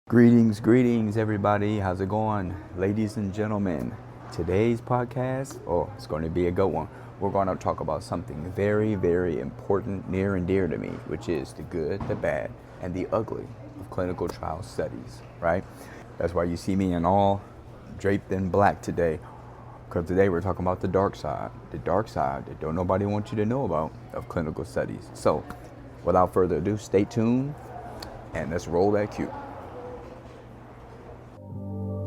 Greetings, everybody. How's it going, ladies and gentlemen? Today's podcast, it's going to be a good one. We're going to talk about something very, very important, near and dear to me, which is the good, the bad, and the ugly of clinical trial studies, right? That's why you see me in all draped in black today, because today we're talking about the dark side that don't nobody want you to know about of clinical studies. So, without further ado, stay tuned and let's roll that cue.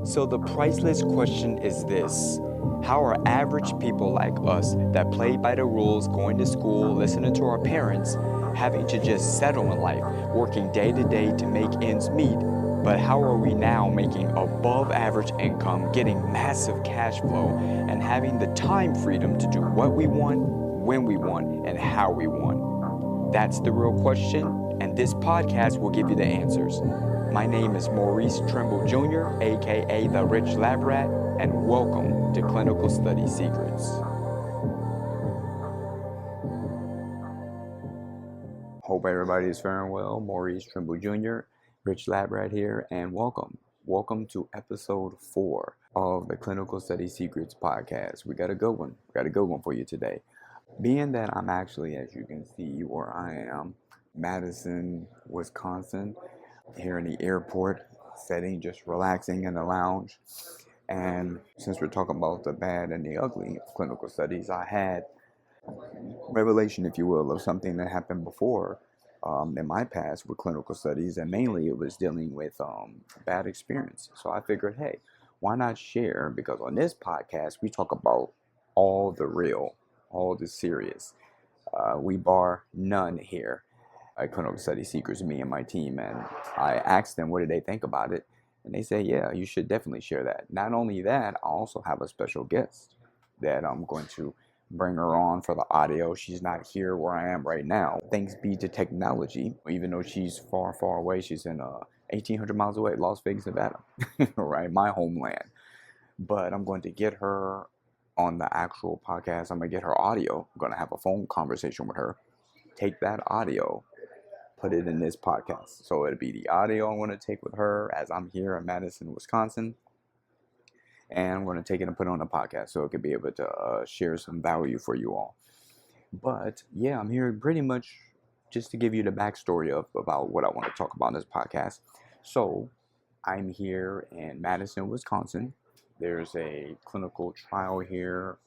So the priceless question is this: how are average people like us that play by the rules, going to school, listening to our parents, having to just settle in life, working day to day to make ends meet, but how are we now making above average income, getting massive cash flow, and having the time freedom to do what we want, when we want, and how we want? That's the real question, and this podcast will give you the answers. My name is Maurice Trimble Jr., aka The Rich Lab Rat, and welcome to Clinical Study Secrets. Hope everybody is faring well. Maurice Trimble Jr., Rich Lab Rat here, and welcome. Welcome to episode 4 of the Clinical Study Secrets podcast. We got a good one. For you today. Being that I'm actually, as you can see, where I am, Madison, Wisconsin, here in the airport setting, just relaxing in the lounge. And since we're talking about the bad and the ugly of clinical studies, I had revelation, if you will, of something that happened before in my past with clinical studies, and mainly it was dealing with bad experience. So I figured, hey, why not share? Because on this podcast, we talk about all the real, all the serious. We bar none here. Clinical Study Secrets, me and my team, and I asked them what did they think about it, and they say, yeah, you should definitely share that. Not only that, I also have a special guest that I'm going to bring her on for the audio. She's not here where I am right now, thanks be to technology, even though she's far, far away. She's in 1,800 miles away, Las Vegas, Nevada, right, my homeland. But I'm going to get her on the actual podcast. I'm going to get her audio. I'm going to have a phone conversation with her, take that audio, put it in this podcast. So it'll be the audio I'm going to take with her as I'm here in Madison, Wisconsin. And I'm going to take it and put it on a podcast so it could be able to share some value for you all. But yeah, I'm here pretty much just to give you the backstory about what I want to talk about in this podcast. So I'm here in Madison, Wisconsin. There's a clinical trial here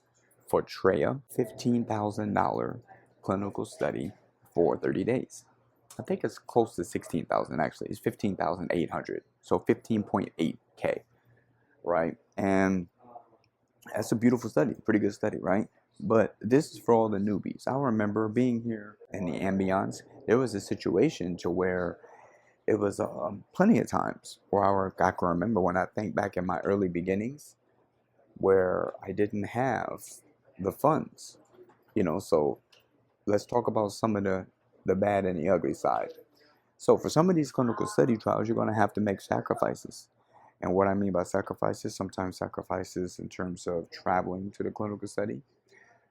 for TREA, $15,000 clinical study for 30 days. I think it's close to 16,000 actually. It's 15,800. So 15.8K, right? And that's a beautiful study, pretty good study, right? But this is for all the newbies. I remember being here in the ambiance. There was a situation to where it was plenty of times where I can remember when I think back in my early beginnings where I didn't have the funds, so let's talk about some of the bad and the ugly side. So for some of these clinical study trials, you're going to have to make sacrifices. And what I mean by sacrifices, sometimes sacrifices in terms of traveling to the clinical study,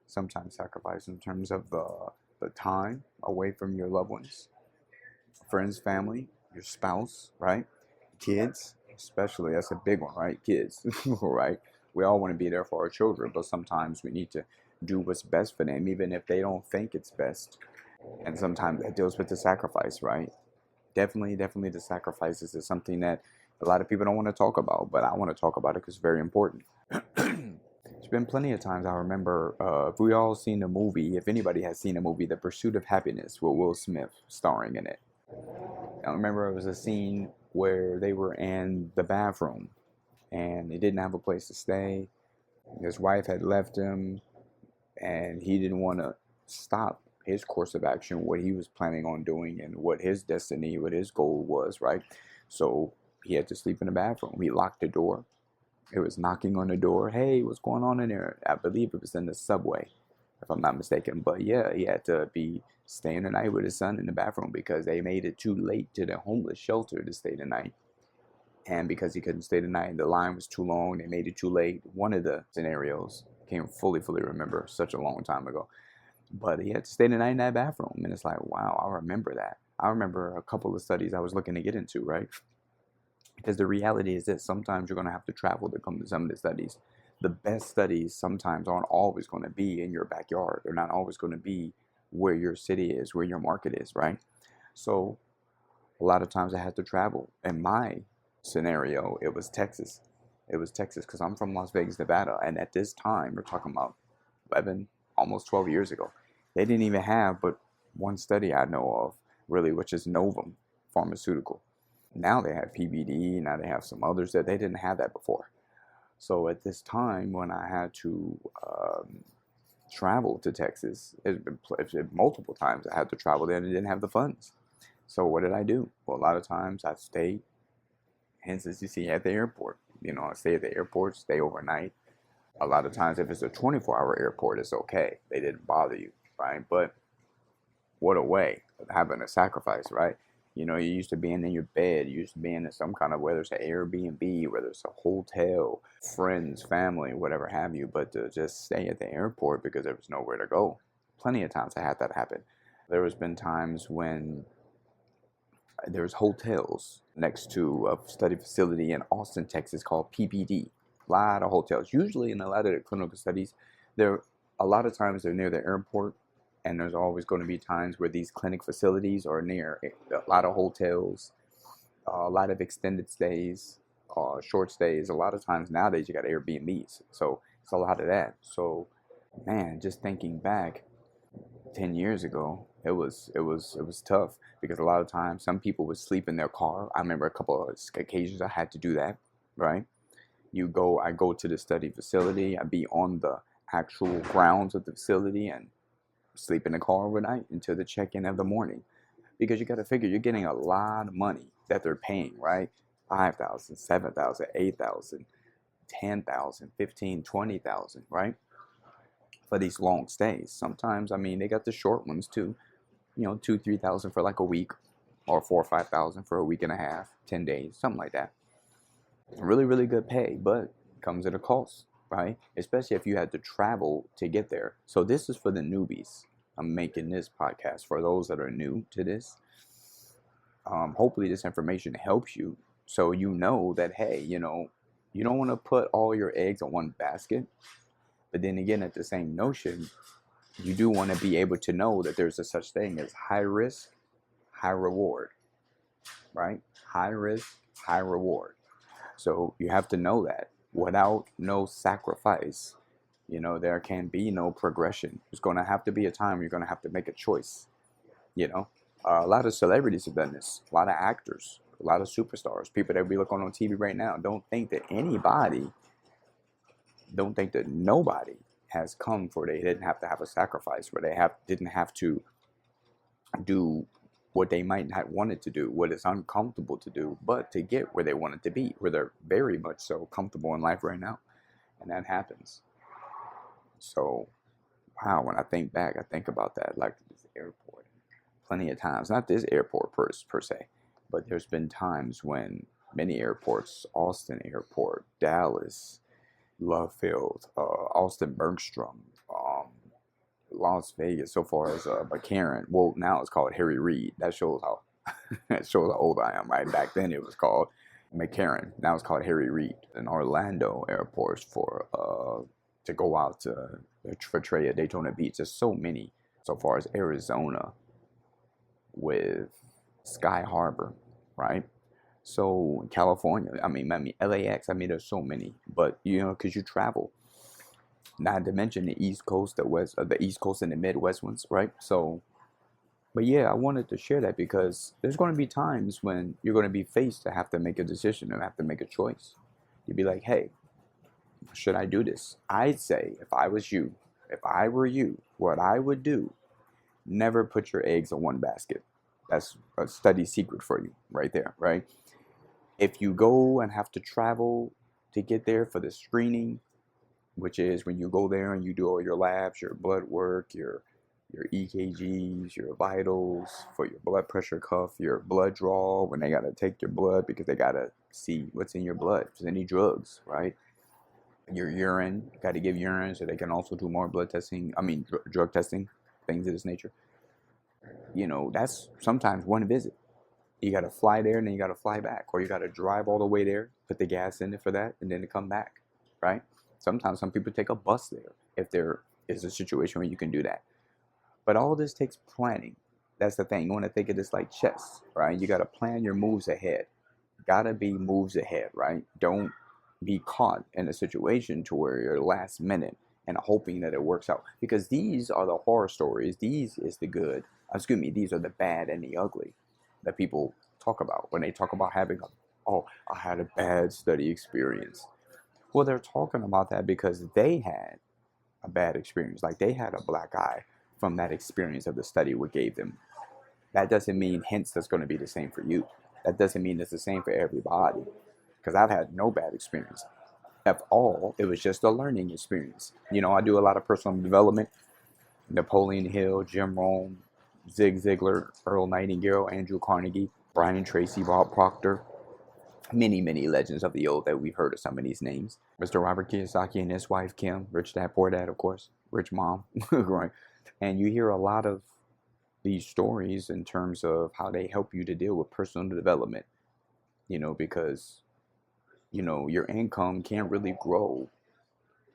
sometimes sacrifice in terms of the time away from your loved ones, friends, family, your spouse, right? Kids, especially, that's a big one, right? Kids, right? We all want to be there for our children, but sometimes we need to do what's best for them, even if they don't think it's best. And sometimes that deals with the sacrifice, right? Definitely the sacrifices is something that a lot of people don't want to talk about, but I want to talk about it because it's very important. There's been plenty of times I remember, if we all seen the movie, if anybody has seen the movie, The Pursuit of Happiness with Will Smith starring in it. I remember it was a scene where they were in the bathroom and they didn't have a place to stay. His wife had left him and he didn't want to stop his course of action, what he was planning on doing and what his destiny, what his goal was, right? So he had to sleep in the bathroom. He locked the door. It was knocking on the door. Hey, what's going on in there? I believe it was in the subway, if I'm not mistaken. But yeah, he had to be staying the night with his son in the bathroom because they made it too late to the homeless shelter to stay the night. And because he couldn't stay the night, the line was too long. They made it too late. One of the scenarios, can't fully remember, such a long time ago. But he had to stay the night in that bathroom. And it's like, wow, I remember that. I remember a couple of studies I was looking to get into, right? Because the reality is this, sometimes you're going to have to travel to come to some of the studies. The best studies sometimes aren't always going to be in your backyard. They're not always going to be where your city is, where your market is, right? So a lot of times I had to travel. In my scenario, it was Texas. It was Texas because I'm from Las Vegas, Nevada. And at this time, we're talking about 11, almost 12 years ago, they didn't even have but one study I know of, really, which is Novum Pharmaceutical. Now they have PBD, now they have some others that they didn't have that before. So at this time, when I had to travel to Texas, it's been multiple times I had to travel there and didn't have the funds. So what did I do? Well, a lot of times I stayed, hence as you see, at the airport. I stay at the airport, stay overnight. A lot of times if it's a 24-hour airport, it's okay. They didn't bother you, right? But what a way of having a sacrifice, right? You used to being in your bed, you used to being in some kind of, whether it's an Airbnb, whether it's a hotel, friends, family, whatever have you, but to just stay at the airport because there was nowhere to go. Plenty of times I had that happen. There has been times when there's hotels next to a study facility in Austin, Texas called PPD. A lot of hotels. Usually in a lot of the clinical studies, a lot of times they're near the airport, and there's always going to be times where these clinic facilities are near a lot of hotels, a lot of extended stays, short stays. A lot of times nowadays you got Airbnbs, so it's a lot of that. So, man, just thinking back, 10 years ago, it was tough because a lot of times some people would sleep in their car. I remember a couple of occasions I had to do that, right? I go to the study facility, I'd be on the actual grounds of the facility and sleep in the car overnight until the check-in of the morning. Because you got to figure you're getting a lot of money that they're paying, right? 5,000, 7,000, 8,000, 10,000, 15, 20,000, right? For these long stays. Sometimes, they got the short ones too. 2, 3,000 for like a week, or 4 or 5,000 for a week and a half, 10 days, something like that. Really, really good pay, but comes at a cost, right? Especially if you had to travel to get there. So this is for the newbies. I'm making this podcast for those that are new to this. Hopefully this information helps you, so you know that, hey, you don't want to put all your eggs in one basket. But then again, at the same notion, you do want to be able to know that there's a such thing as high risk, high reward, right? High risk, high reward. So you have to know that without no sacrifice, there can be no progression. There's going to have to be a time you're going to have to make a choice. A lot of celebrities have done this. A lot of actors, a lot of superstars, people that we look on TV right now, don't think that nobody has come for they didn't have to have a sacrifice, where they didn't have to do what they might not wanted to do, what is uncomfortable to do, but to get where they wanted to be, where they're very much so comfortable in life right now. And that happens. So, wow, when I think back, I think about that, like this airport, plenty of times, not this airport per se, but there's been times when many airports, Austin Airport, Dallas, Love Field, Austin Bergstrom, Las Vegas, so far as McCarran. Well, now it's called Harry Reid. That shows how old I am, right? Back then it was called McCarran. Now it's called Harry Reid. And Orlando airports for to go out to portray at Daytona Beach. There's so many. So far as Arizona with Sky Harbor, right? So California, LAX, there's so many, but because you travel, not to mention the East Coast, the East Coast and the Midwest ones, right? So, but yeah, I wanted to share that because there's going to be times when you're going to be faced to have to make a decision and have to make a choice. You'd be like, hey, should I do this? I'd say if I were you, what I would do, never put your eggs in one basket. That's a study secret for you right there, right? If you go and have to travel to get there for the screening, which is when you go there and you do all your labs, your blood work, your EKGs, your vitals, for your blood pressure cuff, your blood draw, when they got to take your blood because they got to see what's in your blood, if there's any drugs, right? Your urine, got to give urine so they can also do more blood testing, drug testing, things of this nature. That's sometimes one visit. You got to fly there and then you got to fly back, or you got to drive all the way there, put the gas in it for that, and then to come back, right? Sometimes some people take a bus there if there is a situation where you can do that. But all this takes planning. That's the thing. You want to think of this like chess, right? You got to plan your moves ahead. Gotta be moves ahead, right? Don't be caught in a situation to where you're last minute and hoping that it works out. Because these are the horror stories. These is the good. Excuse me. These are the bad and the ugly that people talk about when they talk about having I had a bad study experience. Well, they're talking about that because they had a bad experience. Like they had a black eye from that experience of the study what gave them. That doesn't mean hence that's going to be the same for you. That doesn't mean it's the same for everybody. Because I've had no bad experience. At all, it was just a learning experience. You know, I do a lot of personal development. Napoleon Hill, Jim Rohn, Zig Ziglar, Earl Nightingale, Andrew Carnegie, Brian Tracy, Bob Proctor. Many, many legends of the old that we've heard of some of these names. Mr. Robert Kiyosaki and his wife, Kim. Rich Dad, Poor Dad, of course. Rich Mom. Right. And you hear a lot of these stories in terms of how they help you to deal with personal development, you know, because, you know, your income can't really grow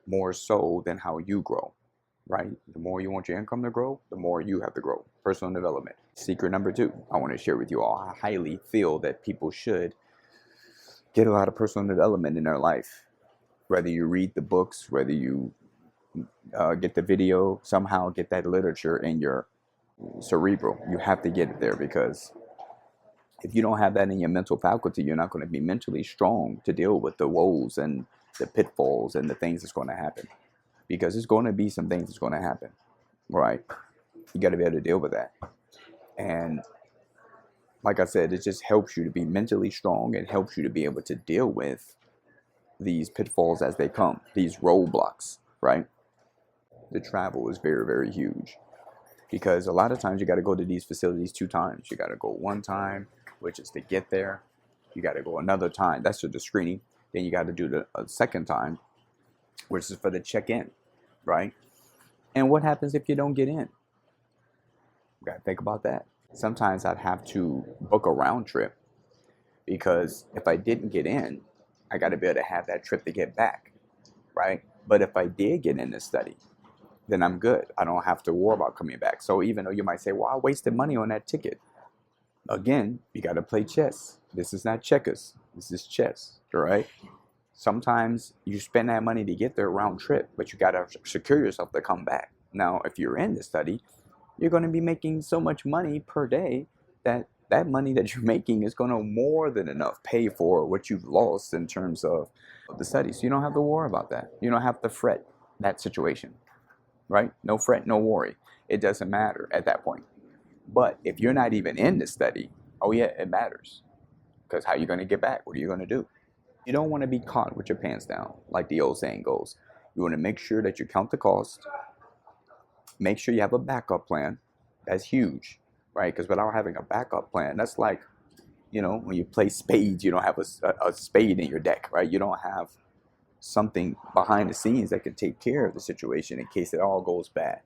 more so than how you grow, right? The more you want your income to grow, the more you have to grow. Personal development. Secret number 2, I want to share with you all. I highly feel that people should get a lot of personal development in their life. Whether you read the books, whether you get the video, somehow get that literature in your cerebral. You have to get it there, because if you don't have that in your mental faculty, you're not going to be mentally strong to deal with the woes and the pitfalls and the things that's going to happen, because there's going to be some things that's going to happen, right? You got to be able to deal with that. And like I said, it just helps you to be mentally strong and helps you to be able to deal with these pitfalls as they come, these roadblocks, right? The travel is very, very huge. Because a lot of times you got to go to these facilities 2 times. You got to go 1 time, which is to get there. You got to go another time. That's for the screening. Then you got to do the second time, which is for the check-in, right? And what happens if you don't get in? You got to think about that. Sometimes I'd have to book a round trip, because if I didn't get in, I got to be able to have that trip to get back, right? But if I did get in this study, then I'm good. I don't have to worry about coming back. So even though you might say, well, I wasted money on that ticket. Again, you got to play chess. This is not checkers. This is chess, right? Sometimes you spend that money to get there round trip, but you got to secure yourself to come back. Now, if you're in the study, you're going to be making so much money per day that that money that you're making is going to more than enough pay for what you've lost in terms of the study. So you don't have to worry about that. You don't have to fret that situation. Right? No fret, no worry. It doesn't matter at that point. But if you're not even in the study, oh yeah, it matters. Because how are you going to get back? What are you going to do? You don't want to be caught with your pants down, like the old saying goes. You want to make sure that you count the cost. Make sure you have a backup plan. That's huge, right? Because without having a backup plan, that's like, you know, when you play spades, you don't have a spade in your deck, right? You don't have something behind the scenes that can take care of the situation in case it all goes bad.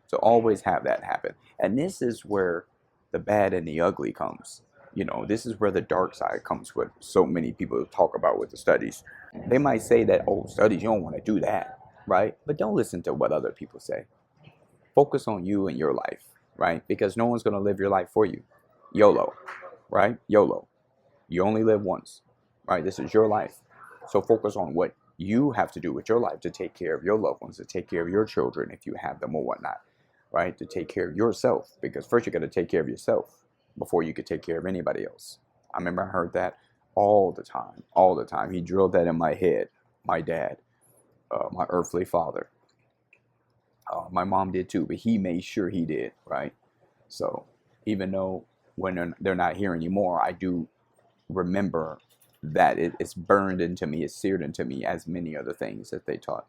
So always have that happen. And this is where the bad and the ugly comes. You know, this is where the dark side comes, what so many people talk about with the studies. They might say that, oh, studies, you don't want to do that, right? But don't listen to what other people say. Focus on you and your life, right? Because no one's going to live your life for you. YOLO, right? YOLO. You only live once, right? This is your life. So focus on what you have to do with your life to take care of your loved ones, to take care of your children if you have them or whatnot, right? To take care of yourself, because first you got to take care of yourself before you could take care of anybody else. I remember I heard that all the time. He drilled that in my head. My dad, my earthly father, my mom did too, but he made sure he did, right? So even though when they're not here anymore, I do remember that it's burned into me, it's seared into me, as many other things that they taught,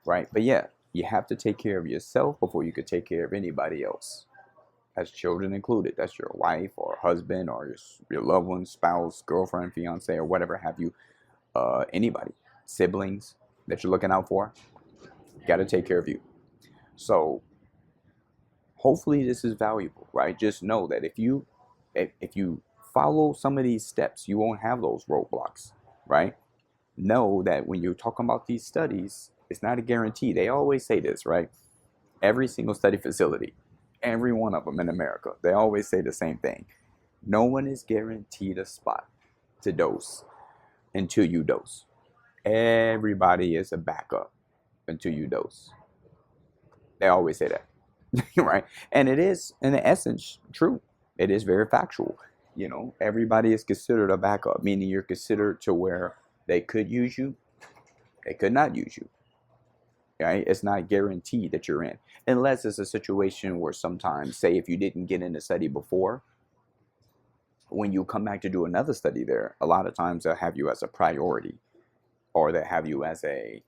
right? But yeah, you have to take care of yourself before you could take care of anybody else, as children included. That's your wife or husband or your loved one, spouse, girlfriend, fiance, or whatever have you, anybody, siblings that you're looking out for. You got to take care of you. So hopefully this is valuable, right? Just know that if you follow some of these steps, you won't have those roadblocks, right? Know that when you're talking about these studies, it's not a guarantee. They always say this, right? Every single study facility, every one of them in America, they always say the same thing. No one is guaranteed a spot to dose until you dose. Everybody is a backup until you dose. They always say that, right? And it is, in essence, true. It is very factual. Everybody is considered a backup, meaning you're considered to where they could use you, they could not use you. Right? It's not guaranteed that you're in, unless it's a situation where sometimes, say, if you didn't get in the study before, when you come back to do another study there, a lot of times they'll have you as a priority, or they have you as a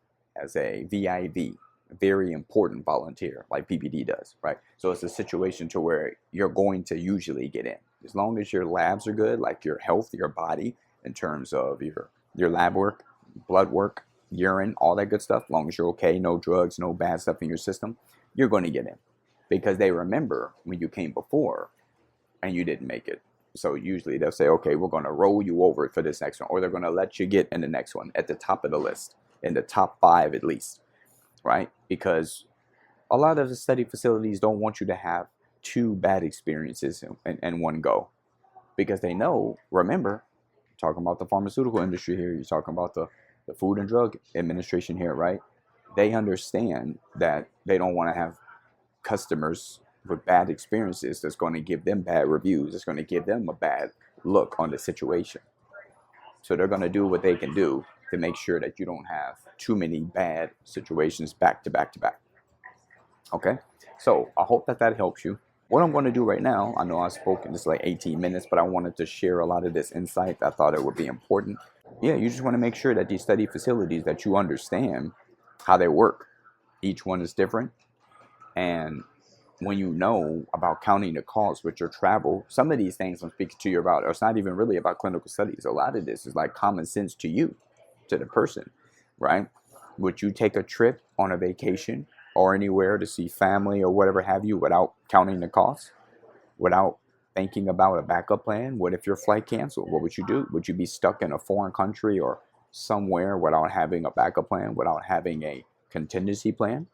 VIV, very important volunteer, like PPD does, right? So it's a situation to where you're going to usually get in, as long as your labs are good, like your health, your body, in terms of your lab work, blood work, urine, all that good stuff. As long as you're okay, no drugs, no bad stuff in your system, you're going to get in, because they remember when you came before and you didn't make it. So usually they'll say, okay, we're going to roll you over for this next one, or they're going to let you get in the next one at the top of the list, in the top 5 at least, right? Because a lot of the study facilities don't want you to have 2 bad experiences in one go, because they know, remember, talking about the pharmaceutical industry here, you're talking about the Food and Drug Administration here, right? They understand that they don't want to have customers with bad experiences that's going to give them bad reviews, that's going to give them a bad look on the situation. So they're going to do what they can do to make sure that you don't have too many bad situations back to back to back. Okay, so I hope that helps you. What I'm going to do right now, I know I spoke in this like 18 minutes, but I wanted to share a lot of this insight. I thought it would be important. Yeah, you just want to make sure that these study facilities, that you understand how they work. Each one is different. And when you know about counting the costs with your travel, some of these things I'm speaking to you about, it's not even really about clinical studies. A lot of this is like common sense to you, to the person, right? Would you take a trip on a vacation or anywhere to see family or whatever have you without counting the costs, without thinking about a backup plan? What if your flight canceled? What would you do? Would you be stuck in a foreign country or somewhere without having a backup plan, without having a contingency plan?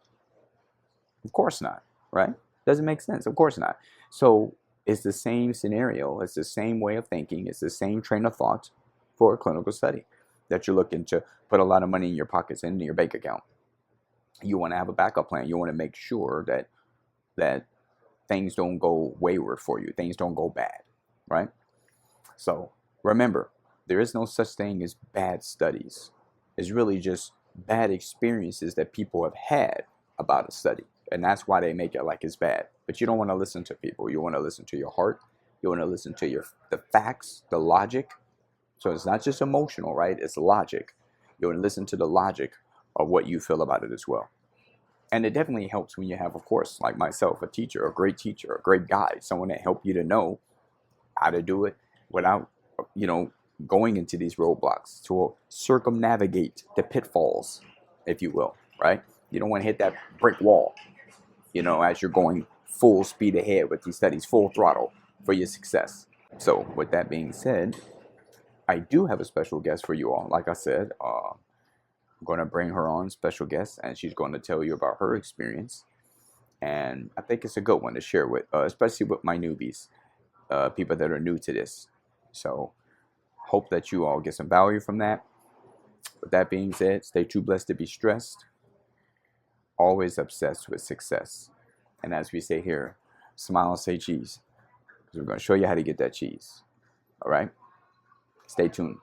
Of course not, right? Doesn't make sense. Of course not. So it's the same scenario. It's the same way of thinking. It's the same train of thought for a clinical study, that you're looking to put a lot of money in your pockets and in your bank account. You want to have a backup plan. You want to make sure that things don't go wayward for you. Things don't go bad, right? So remember, there is no such thing as bad studies. It's really just bad experiences that people have had about a study. And that's why they make it like it's bad. But you don't want to listen to people. You want to listen to your heart. You want to listen to the facts, the logic. So it's not just emotional, right? It's logic. You want to listen to the logic of what you feel about it as well. And it definitely helps when you have, of course, like myself, a teacher, a great guide, someone that help you to know how to do it without, going into these roadblocks, to circumnavigate the pitfalls, if you will, right? You don't want to hit that brick wall, as you're going full speed ahead with these studies, full throttle for your success. So with that being said, I do have a special guest for you all. Like I said, I'm going to bring her on, special guest, and she's going to tell you about her experience. And I think it's a good one to share with, especially with my newbies, people that are new to this. So hope that you all get some value from that. With that being said, stay too blessed to be stressed. Always obsessed with success. And as we say here, smile, say cheese. Because we're going to show you how to get that cheese. All right? Stay tuned.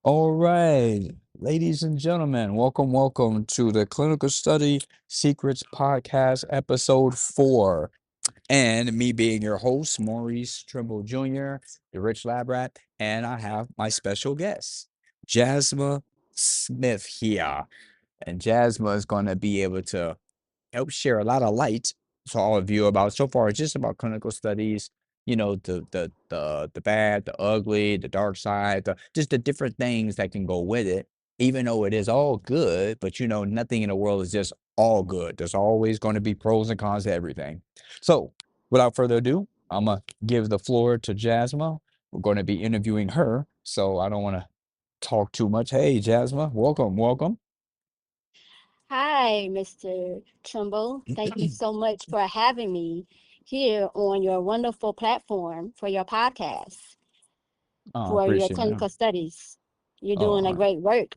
All right, ladies and gentlemen, welcome to the Clinical Study Secrets Podcast, episode 4. And me being your host, Maurice Trimble Jr., the Rich Lab Rat, and I have my special guest, Jasma Smith here. And Jasma is going to be able to help share a lot of light to all of you about, so far, just about clinical studies, the bad, the ugly, the dark side, just the different things that can go with it, even though it is all good. But nothing in the world is just all good. There's always going to be pros and cons to everything. So without further ado, I'm going to give the floor to Jasma. We're going to be interviewing her, so I don't want to talk too much. Hey, Jasma, welcome, welcome. Hi, Mr. Trimble. Thank you so much for having me here on your wonderful platform for your podcast, Oh, I for your appreciate it, man. clinical studies. You're Oh, doing a great work.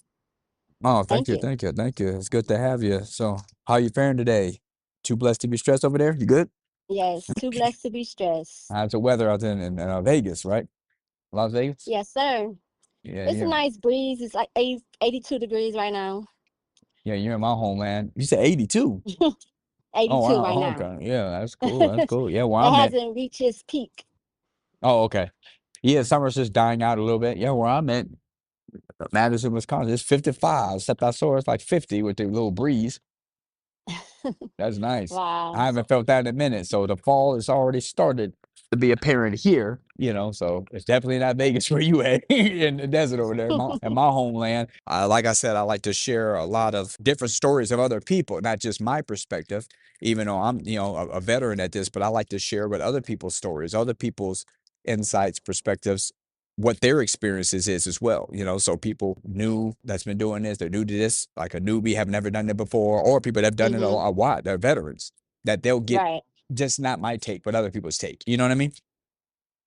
oh, thank Thank you, you. thank you, thank you. It's good to have you. So, how you faring today? Too blessed to be stressed over there? You good? Yes, too blessed to be stressed. How's the weather out there in Vegas, right? Las Vegas? Yes, sir. Yeah, It's a yeah. nice breeze. It's like 82 degrees right now. Yeah, you're in my homeland. You said 82. Oh, 82 wow. right Oh, now. okay. Yeah, that's cool. That's It cool. Yeah, where I'm at. hasn't reached its peak. Oh, okay. Yeah, summer's just dying out a little bit. Yeah, where I'm at, Madison, Wisconsin, it's 55. Except I saw it's like 50 with the little breeze. That's nice. I Wow. haven't felt that in a minute. So the fall has already started to be apparent here, so it's definitely not Vegas where you at in the desert over there in my homeland. Like I said, I like to share a lot of different stories of other people, not just my perspective, even though I'm, a veteran at this, but I like to share with other people's stories, other people's insights, perspectives, what their experiences is as well, so people new that's been doing this, they're new to this, like a newbie have never done it before, or people that have done it Hmm. a while, they're veterans, that they'll get Right. just not my take, but other people's take. You know what I mean?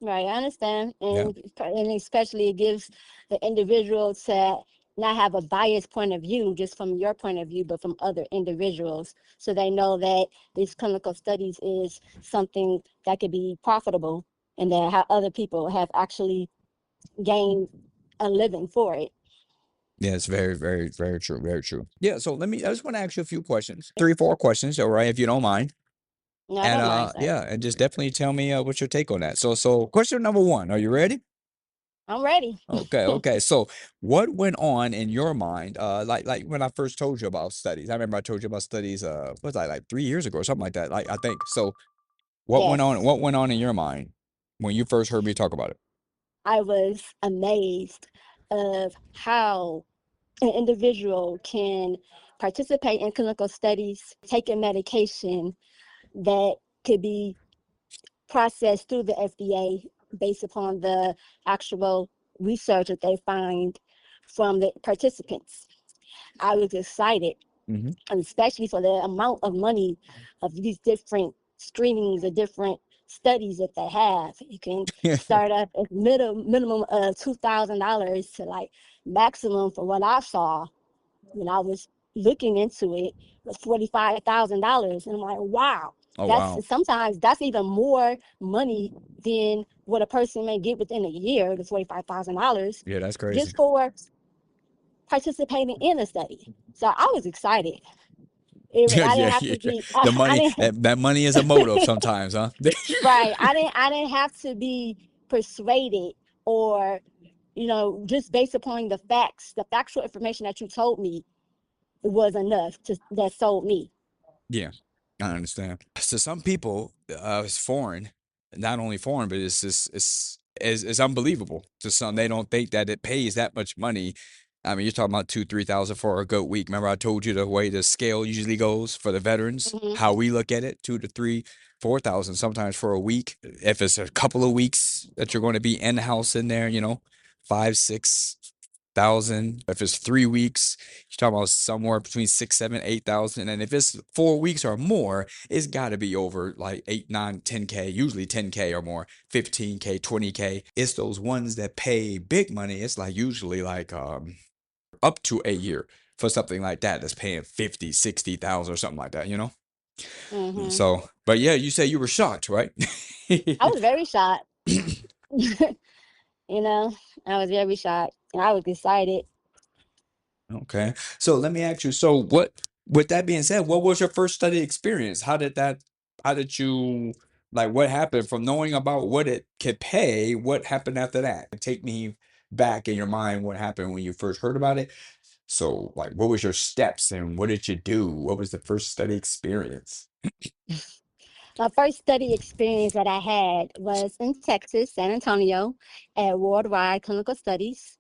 Right, I understand, Yeah. and especially it gives the individual to not have a biased point of view just from your point of view, but from other individuals, so they know that this clinical studies is something that could be profitable, and that how other people have actually gained a living for it. Yeah, it's very, very, very true. Very true. Yeah. So I just want to ask you a few questions, 3, 4 questions, all right, if you don't mind. No, I And don't mind, sir. yeah, and just definitely tell me what's your take on that. So question number one, are you ready? I'm ready. Okay, okay. So what went on in your mind? Like when I first told you about studies. I remember I told you about studies, what was I, like 3 years ago or something like that. Like I think. So Yes, what went on in your mind when you first heard me talk about it? I was amazed of how an individual can participate in clinical studies, take a medication that could be processed through the FDA based upon the actual research that they find from the participants. I was excited, Hmm. and especially for the amount of money of these different screenings or different studies that they have. You can start up at minimum of $2,000 to like maximum for what I saw when I was looking into it was $45,000, and I'm like, wow, Oh that's wow. sometimes that's even more money than what a person may get within a year. The $45,000 Yeah, that's crazy. just for participating in a study. So I was excited. Yeah, I didn't yeah, have yeah. to be. The I money, didn't. that money is a motive sometimes, huh? Right. I didn't have to be persuaded or just based upon the facts, the factual information that you told me was enough to that sold me. Yeah, I understand. So some people, it's foreign, not only foreign, but it's just it's unbelievable to some. They don't think that it pays that much money. I mean, you're talking about 2, 3 thousand for a goat week. Remember, I told you the way the scale usually goes for the veterans, Hmm. how we look at it, 2 to 3, 4,000 sometimes for a week. If it's a couple of weeks that you're going to be in house in there, 5, 6 thousand. If it's 3 weeks, you're talking about somewhere between 6, 7, 8 thousand. And if it's 4 weeks or more, it's got to be over like 8, 9, 10K, usually 10K or more, 15K, 20K. It's those ones that pay big money. It's like usually like up to a year for something like that that's paying 50, 60,000 or something like that. Hmm. So, but yeah, you say you were shocked, right? I was very shocked. you know, I was very shocked, and I was excited. Okay. So let me ask you, so with that being said, what was your first study experience? How did you, like, what happened from knowing about what it could pay? What happened after that? Take me back in your mind, what happened when you first heard about it. So, like, what was your steps and what did you do? What was the first study experience? My first study experience that I had was in Texas, San Antonio, at Worldwide Clinical Studies.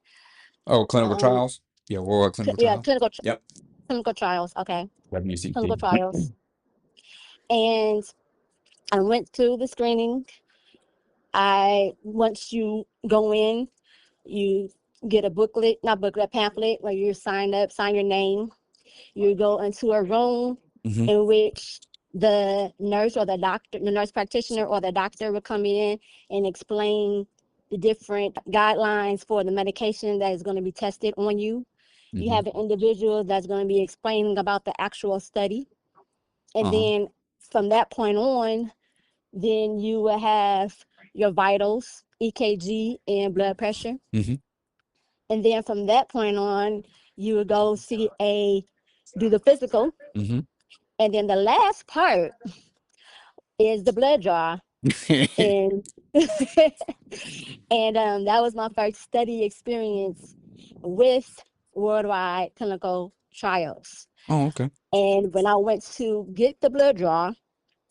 Oh, clinical Um, trials? Yeah, worldwide clinical yeah, trials. Yep. clinical trials. Okay, clinical WCT. trials, and I went to the screening. Once you go in, you get a pamphlet where you sign your name. You go into a room Mm-hmm. in which the nurse or the doctor, the nurse practitioner or the doctor will come in and explain the different guidelines for the medication that is going to be tested on you. You Mm-hmm. have an individual that's going to be explaining about the actual study. And Uh-huh. then from that point on, then you will have your vitals, EKG, and blood pressure. Mm-hmm. And then from that point on, you would go do the physical. Mm-hmm. And then the last part is the blood draw. And and that was my first study experience with worldwide clinical trials. Oh, okay. And when I went to get the blood draw,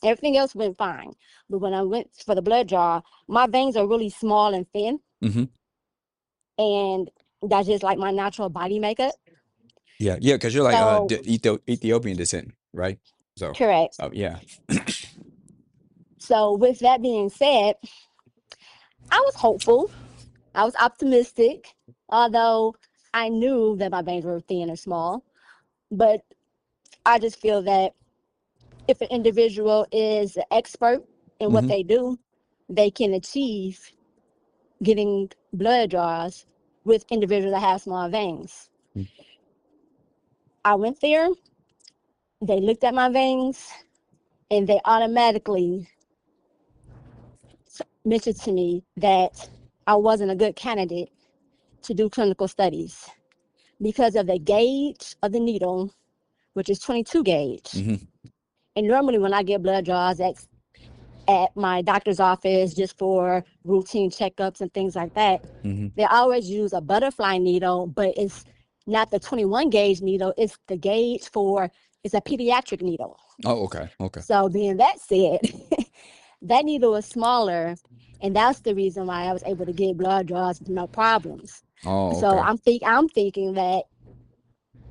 everything else went fine. But when I went for the blood draw, my veins are really small and thin. Mm-hmm. And that's just like my natural body makeup. Yeah, yeah, because you're like So, Ethiopian descent, right? So, correct. oh yeah. So, with that being said, I was hopeful. I was optimistic, although I knew that my veins were thin and small. But I just feel that if an individual is an expert in what Mm-hmm. they do, they can achieve getting blood draws with individuals that have small veins. Mm. I went there, they looked at my veins, and they automatically mentioned to me that I wasn't a good candidate to do clinical studies because of the gauge of the needle, which is 22 gauge. Mm-hmm. And normally when I get blood draws at my doctor's office just for routine checkups and things like that, Mm-hmm. they always use a butterfly needle, but it's not the 21 gauge needle, it's it's a pediatric needle. Oh, okay. Okay. So being that said, that needle was smaller, and that's the reason why I was able to get blood draws with no problems. Oh, So okay. I'm thinking that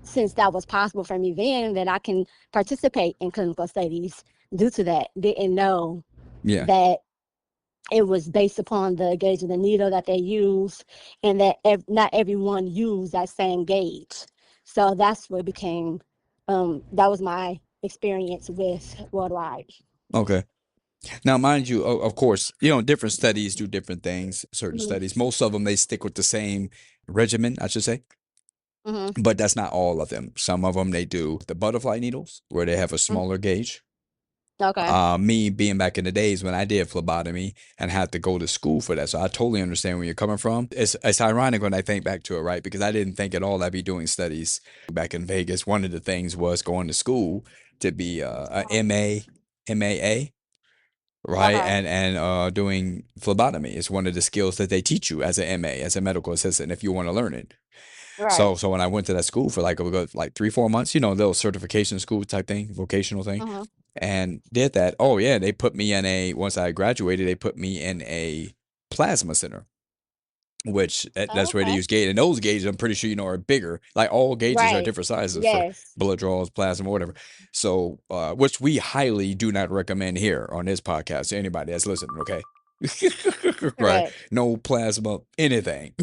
since that was possible for me then, that I can participate in clinical studies due to that. Didn't know Yeah. that it was based upon the gauge of the needle that they use, and that not everyone used that same gauge. So that's what became, that was my experience with Worldwide. Okay. Now, mind you, of course, different studies do different things. Certain Mm-hmm. studies, most of them, they stick with the same regimen, I should say, Mm-hmm. but that's not all of them. Some of them, they do the butterfly needles where they have a smaller gauge. Okay. Me being back in the days when I did phlebotomy and had to go to school for that. So I totally understand where you're coming from. It's ironic when I think back to it, right? Because I didn't think at all I'd be doing studies back in Vegas. One of the things was going to school to be a MAA, right? Okay. And doing phlebotomy is one of the skills that they teach you as an MA, as a medical assistant, if you want to learn it. Right. So when I went to that school for like a good, like 3-4 months, little certification school type thing, vocational thing, Mm-hmm. and did that. Oh yeah, they put me in once I graduated, they put me in a plasma center, which Oh, that's where they okay. use gauge. And those gauges, I'm pretty sure are bigger. Like all gauges are Right. different sizes for Yes. blood draws, plasma, whatever. So, which we highly do not recommend here on this podcast to anybody that's listening. Okay. Right, Correct. no plasma, anything.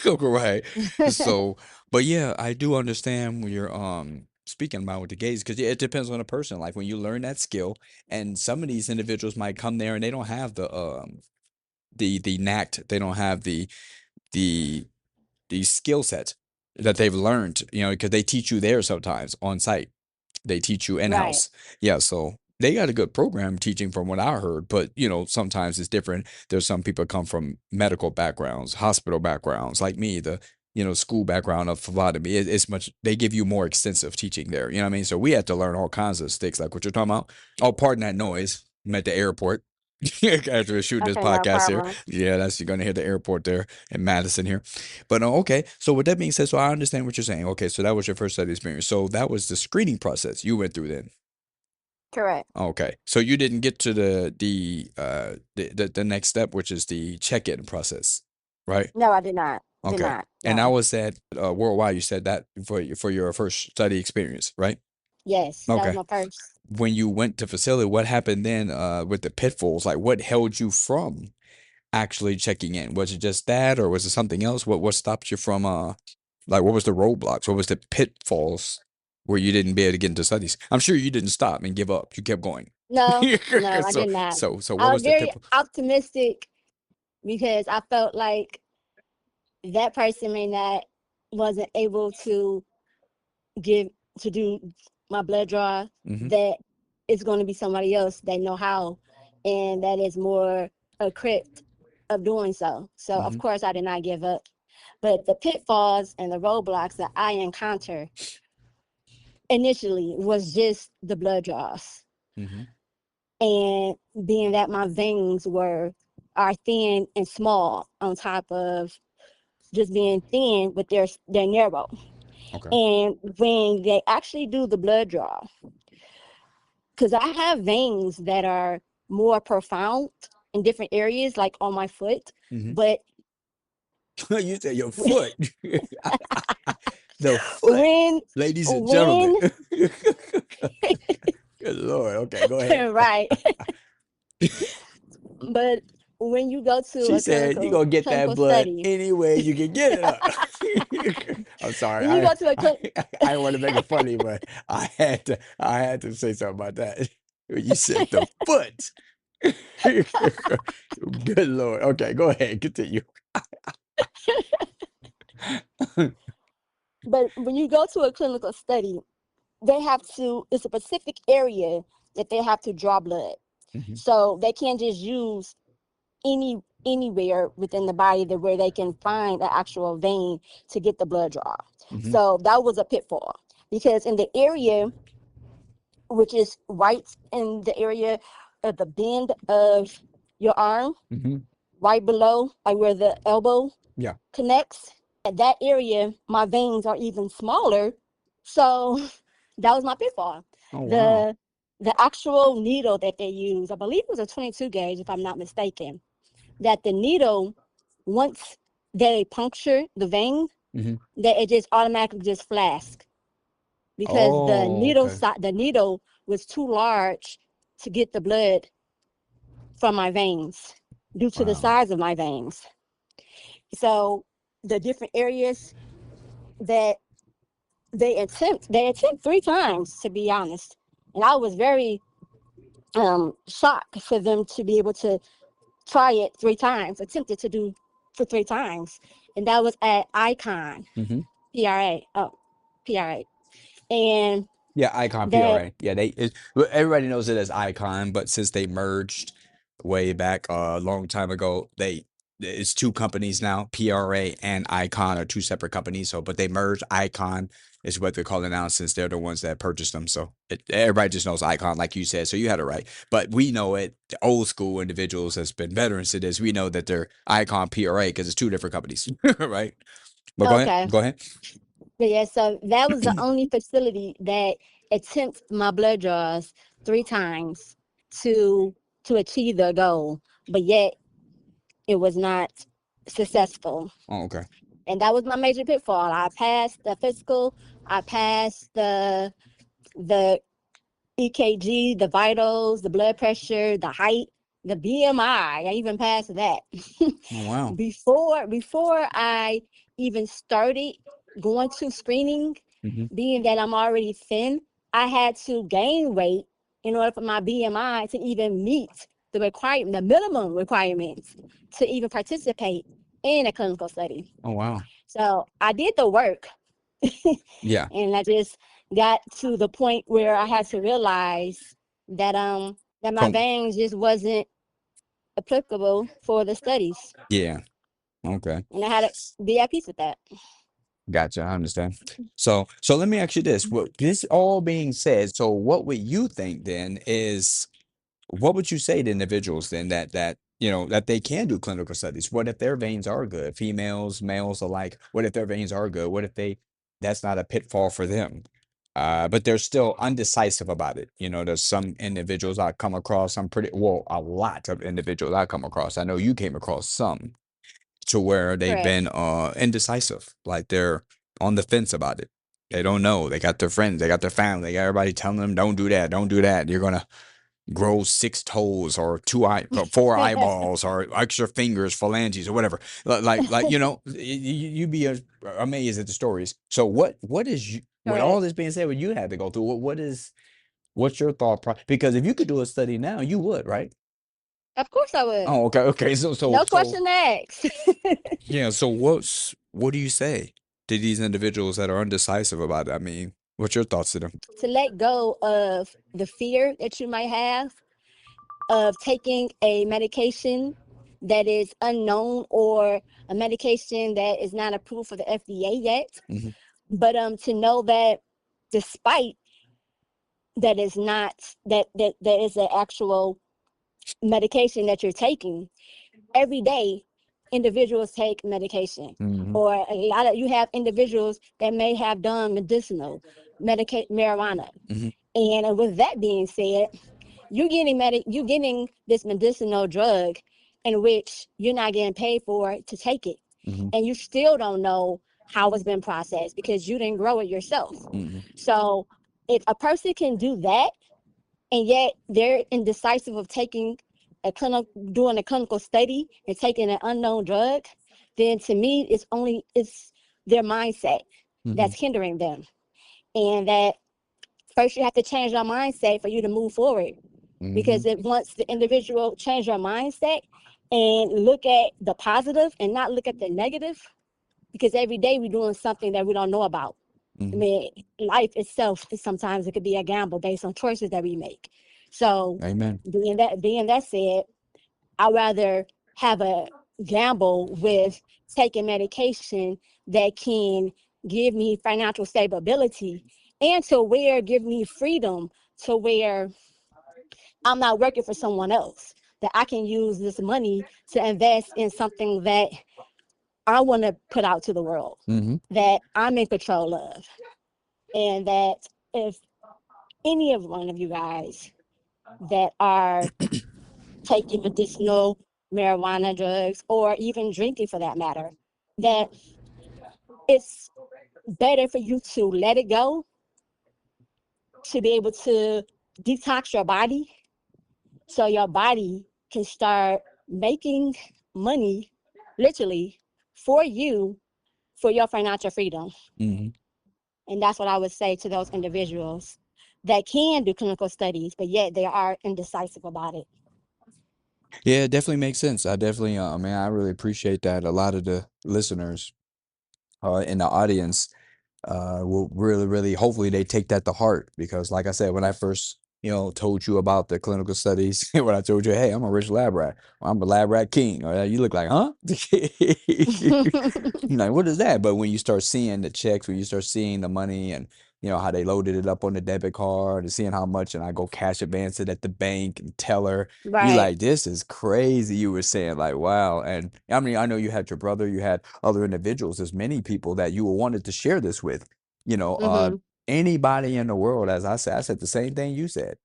Right. So, but yeah, I do understand when you're speaking about with the gauge, because it depends on the person. Like when you learn that skill, and some of these individuals might come there and they don't have the knack, they don't have the the skill set that they've learned, because they teach you there sometimes on site. They teach you Right. in-house. Yeah, so they got a good program teaching from what I heard, but sometimes it's different. There's some people come from medical backgrounds, hospital backgrounds, like me, the school background of phlebotomy. It's much, they give you more extensive teaching there. You know what I mean? So we had to learn all kinds of sticks, like what you're talking about. Oh, pardon that noise. I'm at the airport. After shooting this Okay, no podcast here. problem. Yeah, that's, you're gonna hear the airport there in Madison here. But okay. So with that being said, so I understand what you're saying. Okay, so that was your first study experience. So that was the screening process you went through then. Correct. Okay. So you didn't get to the next step, which is the check-in process, right? No, I did not. Did Okay. not. And I No. was at Worldwide. You said that for your first study experience, right? Yes, that was Okay. my first. when you went to facility, what happened then with the pitfalls? Like, what held you from actually checking in? Was it just that, or was it something else? What stopped you from like what was the roadblocks? What was the pitfalls where you didn't be able to get into studies? I'm sure you didn't stop and give up. You kept going. No, no, I So did not. so what I was was the very pitfall? optimistic because I felt like that person may not wasn't able to give to do my blood draw, Mm-hmm. that it's going to be somebody else that know how, and that is more equipped of doing so. So of Mm-hmm. course I did not give up. But the pitfalls and the roadblocks that I encountered initially was just the blood draws. Mm-hmm. And being that my veins are thin and small on top of just being thin, but they're narrow. Okay. And when they actually do the blood draw, because I have veins that are more profound in different areas, like on my foot, Mm-hmm. but You said your foot. The foot, when ladies and gentlemen. when Good Lord. Okay, go ahead. right, but when you go to She a said, you gonna get that clinical blood study, any way you can get it up. I'm sorry. when you go to a I clinic, I didn't want to make it funny, but I had to say something about that. You said the foot. Good Lord. Okay, go ahead. Continue. but when you go to a clinical study, it's a specific area that they have to draw blood. Mhm. So they can't just use anywhere within the body that where they can find an actual vein to get the blood draw. Mhm. So that was a pitfall, because in the area, which is right in the area of the bend of your arm, Mhm. right below, like where the elbow Yeah. connects, at that area, my veins are even smaller. So that was my pitfall. Oh wow. The actual needle that they use, I believe it was a 22 gauge, if I'm not mistaken, that the needle, once they puncture the vein, Mhm. that it just automatically just flask, because Oh, okay. the needle was too large to get the blood from my veins due to the Wow. size of my veins. So the different areas that they attempt 3 times, to be honest, and I was very shocked for them to be able to try it 3 times, attempted to do for 3 times, and that was at Icon Mhm. PRA. Oh, PRA, and Yeah, Icon that PRA. Yeah, well, everybody knows it as Icon, but since they merged way back a long time ago, it's two companies now. PRA and Icon are two separate companies. So, but they merged. Icon is what they're calling now since they're the ones that purchased them. So everybody just knows Icon, like you said. So you had it right. But we know it. The old school individuals that's been veterans to this, we know that they're Icon PRA because it's two different companies, right? But go ahead. okay. Go ahead. But yeah, so that was the only facility that attempts my blood draws 3 times to achieve their goal, but yet it was not successful. Oh, okay. And that was my major pitfall. I passed the physical, I passed the EKG, the vitals, the blood pressure, the height, the BMI. I even passed that. Oh, wow. Before I even started going to screening, Hmm. being that I'm already thin, I had to gain weight in order for my BMI to even meet the minimum requirements to even participate in a clinical study. Oh, wow. So I did the work, Yeah. and I just got to the point where I had to realize that my So, veins just wasn't applicable for the studies, yeah. Okay. and I had to be at peace with that. Gotcha. I understand. So let me ask you this. What this all being said, so what would you think then is what would you say to individuals then that they can do clinical studies? What if their veins are good? Females, males alike. What if their veins are good? What if that's not a pitfall for them? But they're still undecisive about it. There's some individuals I come across, a lot of individuals I come across. I know you came across some to where they've Correct. been indecisive, like they're on the fence about it. They don't know. They got their friends, they got their family, they got everybody telling them, don't do that, don't do that. You're gonna grow 6 toes or 4 eyeballs or extra fingers, phalanges or whatever. Like you be amazed at the stories. So what is you, with all Correct. this being said, what you had to go through? What's your thought process? Because if you could do a study now, you would, right? Of course I would. Oh, okay. So No question asked. yeah. So what do you say to these individuals that are undecisive about it? I mean, what's your thoughts to them? To let go of the fear that you might have of taking a medication that is unknown or a medication that is not approved for the FDA yet. Mhm. But to know that despite that is not that is an actual medication that you're taking, every day individuals take medication, Mhm. or a lot of you have individuals that may have done medicinal marijuana. Mhm. And with that being said, you're getting this medicinal drug in which you're not getting paid for to take it, Mhm. and you still don't know how it's been processed because you didn't grow it yourself. Mhm. So if a person can do that and yet they're indecisive of doing a clinical study and taking an unknown drug, then to me it's their mindset Mhm. that's hindering them. And that first you have to change your mindset for you to move forward. Because Mhm. once the individual change your mindset and look at the positive and not look at the negative, because every day we're doing something that we don't know about. I Mhm. mean, life itself sometimes it could be a gamble based on choices that we make. So Amen. being that said, I'd rather have a gamble with taking medication that can give me financial stability and to where give me freedom to where I'm not working for someone else, that I can use this money to invest in something that I want to put out to the world, Mhm. that I'm in control of. And that if any of one of you guys that are taking medicinal marijuana drugs or even drinking for that matter, that it's better for you to let it go, to be able to detox your body so your body can start making money literally for you for your financial freedom. Mhm. And that's what I would say to those individuals that can do clinical studies, but yet they are indecisive about it. Yeah, it definitely makes sense. I definitely, man, I really appreciate that. A lot of the listeners, in the audience, will really, hopefully they take that to heart because, like I said, when I first, told you about the clinical studies, when I told you, hey, I'm a rich lab rat, or I'm a lab rat king, or you look like, huh? You're like, what is that? But when you start seeing the checks, when you start seeing the money and how they loaded it up on the debit card and seeing how much, and I go cash advance it at the bank and tell her, you Right. like, this is crazy. You were saying like, wow. And I mean, I know you had your brother, you had other individuals. There's many people that you wanted to share this with. You know, uh, Mm-hmm. anybody in the world, as I said the same thing you said.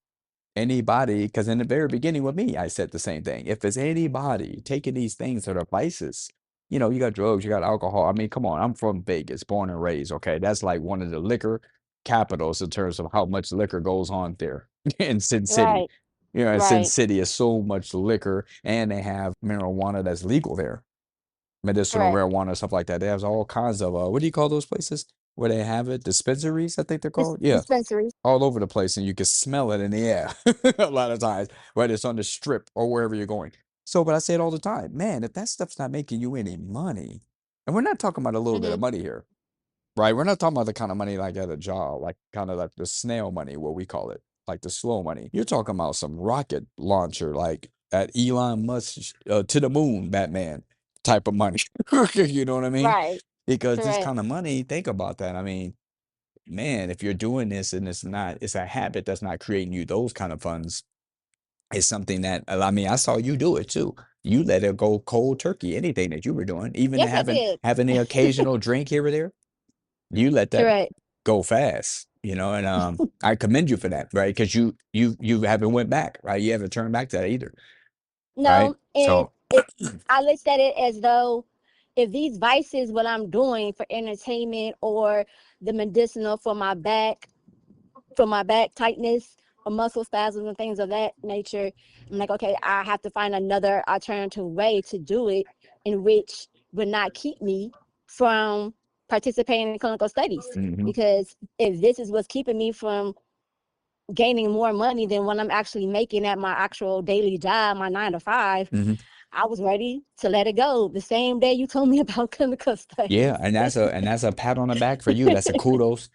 Anybody, because in the very beginning with me, I said the same thing. If it's anybody taking these things that are vices, you got drugs, you got alcohol. I mean, come on, I'm from Vegas, born and raised. Okay, that's like one of the liquor capitals in terms of how much liquor goes on there in Sin City. Right. In Sin Right. City is so much liquor, and they have marijuana that's legal there, medicinal Correct. marijuana, stuff like that. They have all kinds of what do you call those places where they have it? Dispensaries, I think they're called. Yeah, Dispensaries. all over the place, and you can smell it in the air a lot of times, whether it's on the strip or wherever you're going. So, but I say it all the time, man, if that stuff's not making you any money, and we're not talking about a little bit of Mm-hmm. money here, right? We're not talking about the kind of money like at a job, like kind of like the snail money, what we call it, like the slow money. You're talking about some rocket launcher, like at Elon Musk to the moon, Batman type of money. You know what I mean? Right. Because this Correct. kind of money, think about that. I mean, man, if you're doing this and it's a habit that's not creating you those kind of funds, it's something that, I mean, I saw you do it too. You let it go cold turkey, anything that you were doing, even Yes, I having the did. occasional drink here or there, you let that Correct. go fast, and I commend you for that, right? Because you haven't went back, right? You haven't turned back to that either, right? No, and So it I looked at it as though if these vices, what I'm doing for entertainment or the medicinal for my back tightness or muscle spasms and things of that nature, I'm like, okay, I have to find another alternative way to do it in which would not keep me from participating in clinical studies. Mhm. Because if this is what's keeping me from gaining more money than what I'm actually making at my actual daily job, my 9 to 5, Mhm. I was ready to let it go the same day you told me about clinical studies. Yeah, and that's a pat on the back for you. That's a kudos.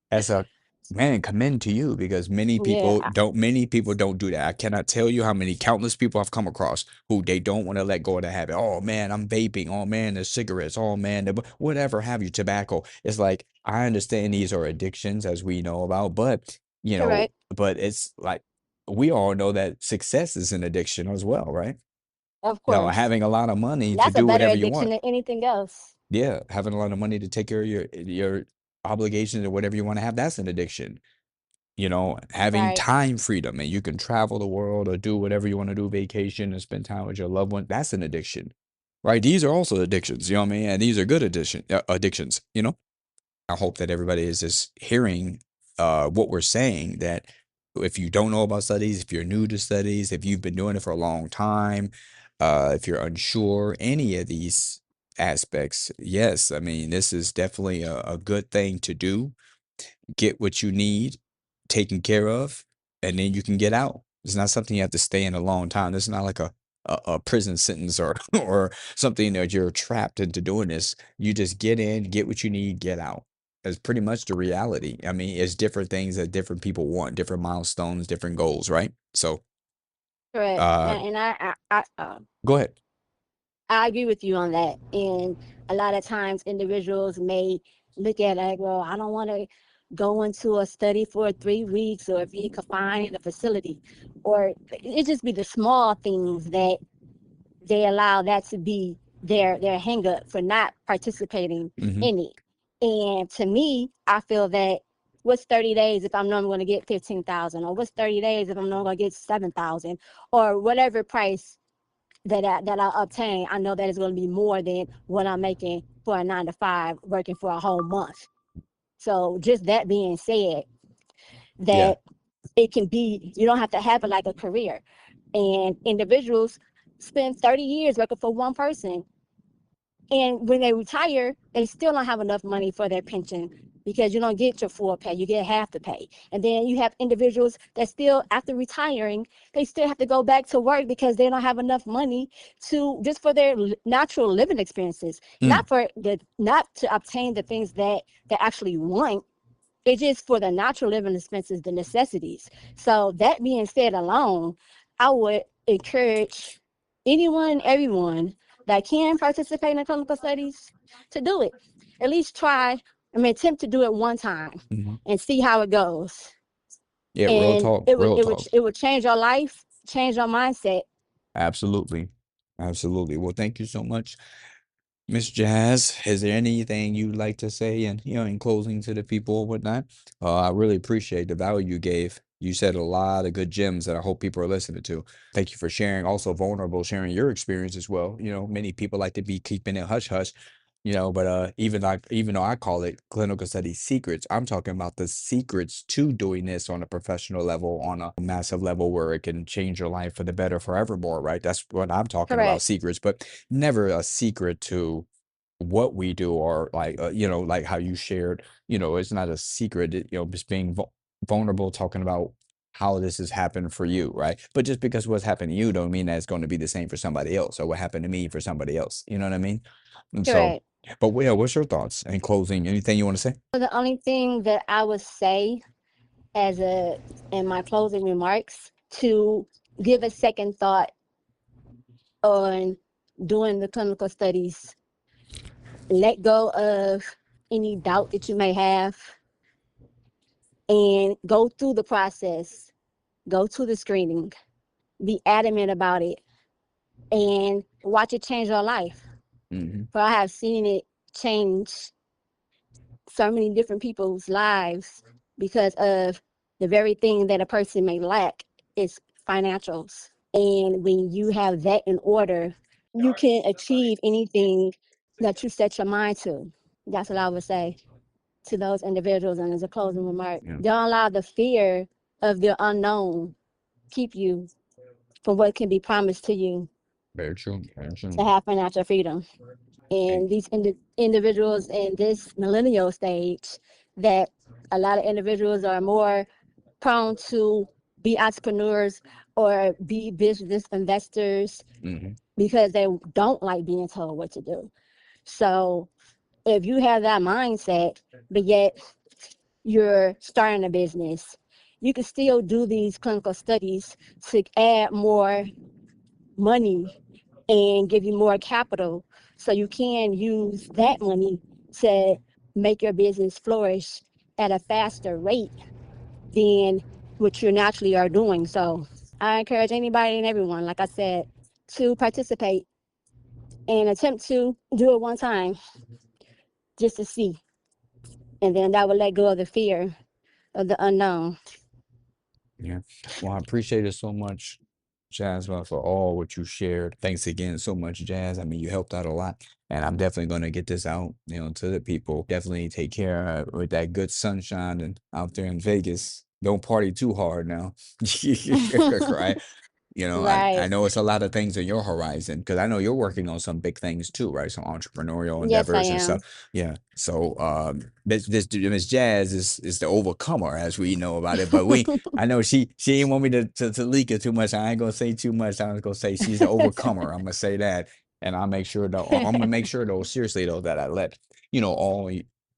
That's a man, commend to you because Yeah, many people don't do that. I cannot tell you how many countless people I've come across who they don't want to let go of the habit. Oh man, I'm vaping. Oh man, there's cigarettes. Oh man, whatever have you, tobacco. It's like I understand these are addictions as we know about, but correct. but it's like we all know that success is an addiction as well, right? Of course. Having a lot of money to That's a do better whatever you addiction want. than anything else. Yeah, having a lot of money to take care of your obligations or whatever you want to have, that's an addiction. Having Right. time freedom and you can travel the world or do whatever you want to do, vacation and spend time with your loved one, that's an addiction. Right? These are also addictions, you know what I mean? And these are good addictions. I hope that everybody is just hearing what we're saying, that if you don't know about studies, if you're new to studies, if you've been doing it for a long time, if you're unsure, any of these aspects, yes, I mean, this is definitely a good thing to do. Get what you need taken care of, and then you can get out. It's not something you have to stay in a long time. This is not like a prison sentence or or something that you're trapped into doing this. You just get in, get what you need, get out. That's pretty much the reality. I mean, it's different things that different people want, different milestones, different goals, right? So, Correct. uh, And go ahead. I agree with you on that. And a lot of times individuals may look at like, well, I don't want to go into a study for 3 weeks or be confined in a facility. Or it just be the small things that they allow that to be their hang up for not participating Hmm. in it. And to me, I feel that what's 30 days if I'm normally going to get 15,000, or what's 30 days if I'm normally going to get 7,000, or whatever price that I obtain, I know that it's going to be more than what I'm making for a 9 to 5 working for a whole month. So just that being said, Yeah. that it can be, you don't have to have it like a career. And individuals spend 30 years working for one person, and when they retire, they still don't have enough money for their pension because you don't get your full pay, you get half the pay. And then you have individuals that still, after retiring, they still have to go back to work because they don't have enough money to just for their natural living experiences, Mm. not to obtain the things that they actually want. It's just for the natural living expenses, the necessities. So that being said alone, I would encourage anyone, everyone that can participate in clinical studies to do it. At least try, attempt to do it one time Hmm. and see how it goes. Yeah, real And talk, it would real it would talk. it would change your life, change your mindset. Absolutely. Absolutely. Well, thank you so much, Miss Jazz. Is there anything you'd like to say and in closing to the people or whatnot? I really appreciate the value you gave. You said a lot of good gems that I hope people are listening to. Thank you for sharing, also vulnerable, sharing your experience as well. Many people like to be keeping it hush hush, but even though I call it clinical study secrets, I'm talking about the secrets to doing this on a professional level, on a massive level where it can change your life for the better forevermore, right? That's what I'm talking about, Correct. secrets, but never a secret to what we do, or like like how you shared, it's not a secret, just being vulnerable, talking about how this has happened for you, right? But just because what's happened to you don't mean that it's going to be the same for somebody else, or what happened to me for somebody else, you know what I mean? And so, Correct. but yeah, what's your thoughts in closing? Anything you want to say? So the only thing that I would say in my closing remarks, to give a second thought on doing the clinical studies. Let go of any doubt that you may have and go through the process. Go to the screening. Be adamant about it and watch it change your life. Hmm. For I have seen it change so many different people's lives because of the very thing that a person may lack is financials. And when you have that in order, you can achieve anything that you set your mind to. That's what I would say to those individuals. And as a closing remark, Yeah. don't allow the fear of the unknown keep you from what can be promised to you Very true. Very true. to have financial freedom. And these individuals in this millennial stage, that a lot of individuals are more prone to be entrepreneurs or be business investors Mm-hmm. because they don't like being told what to do. So if you have that mindset, but yet you're starting a business, you can still do these clinical studies to add more money and give you more capital, so you can use that money to make your business flourish at a faster rate than what you naturally are doing. So I encourage anybody and everyone, like I said, to participate and attempt to do it one time just to see. And then that will let go of the fear of the unknown. Yeah. Well, I appreciate it so much, Jasmine, for all what you shared. Thanks again so much, Jazz. I mean, you helped out a lot. And I'm definitely going to get this out, to the people. Definitely take care with that good sunshine and out there in Vegas. Don't party too hard now. Right? I Right. know it's a lot of things in your horizon because I know you're working on some big things too, right? Some entrepreneurial Yes, I endeavors and stuff. am. Yeah. So this Miss Jazz is the overcomer as we know about it. But I know she didn't want me to leak it too much. I ain't gonna say too much. I'm gonna say she's the overcomer. I'm gonna say that. And I'll make sure though, I'm gonna make sure though, seriously though, that I let,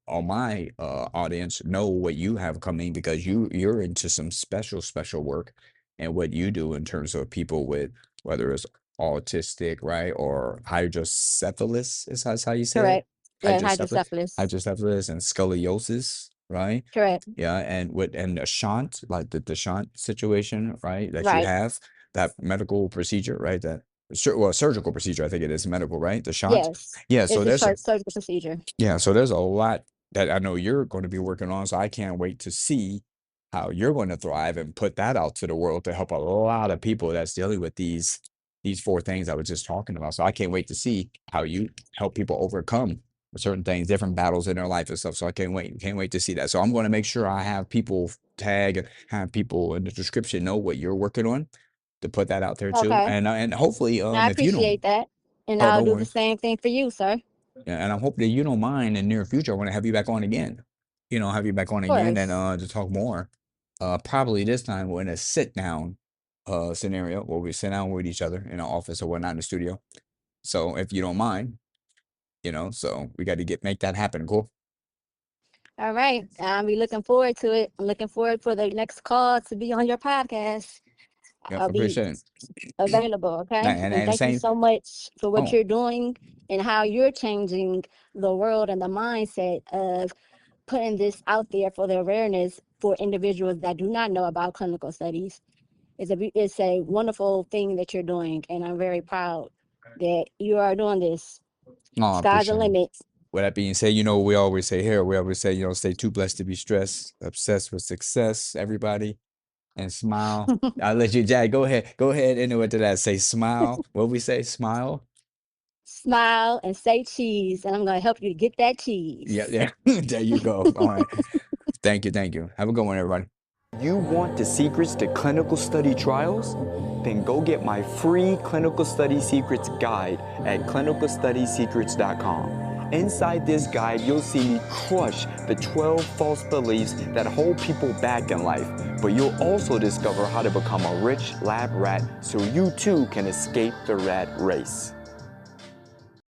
all my audience know what you have coming because you're into some special work and what you do in terms of people with whether it's autistic, right, or hydrocephalus is how you say it, Correct. Yeah, hydrocephalus, hydrocephalus. and scoliosis, right? Correct. Yeah, and the shunt, like the shunt situation, right, that you Right. have that medical procedure, right? That surgical procedure, I think it is medical, right? The shunt. Yes. Yeah, so It's a there's surgical procedure. so there's a lot that I know you're going to be working on. So I can't wait to see how you're going to thrive and put that out to the world to help a lot of people that's dealing with these four things I was just talking about. So I can't wait to see how you help people overcome certain things, different battles in their life and stuff. So I can't wait to see that. So I'm going to make sure I have people tag and have people in the description know what you're working on to put that out there too. Okay. And hopefully, I if you don't, appreciate that. And oh, I'll don't do the worry. same thing for you, sir. Of Yeah, and I'm hoping that you don't mind in the near future. I want to have you back on again. Have you back on again and course. to talk more. Probably this time we're in a sit down scenario where we sit down with each other in an office or whatnot in the studio. So if you don't mind, so we got to make that happen. Cool. All right. I'll be looking forward to it. I'm looking forward for the next call to be on your podcast. Yeah, I'll be appreciate it. available. Okay. And And thank you same. so much for what Oh, you're doing and how you're changing the world and the mindset of putting this out there for the awareness for individuals that do not know about clinical studies. It's a wonderful thing that you're doing, and I'm very proud that you are doing this. no, I Sky's the appreciate it. limit. With that being said, we always say here, we always say, stay too blessed to be stressed, obsessed with success, everybody, and smile. I'll let you, Jack, go ahead into it to that. Say smile. What we say, smile. Smile and say cheese, and I'm going to help you to get that cheese. Yeah. There you go. All right. Thank you. Have a good one, everybody. You want the secrets to clinical study trials? Then go get my free Clinical Study Secrets guide at clinicalstudysecrets.com. Inside this guide, you'll see me crush the 12 false beliefs that hold people back in life. But you'll also discover how to become a rich lab rat so you too can escape the rat race.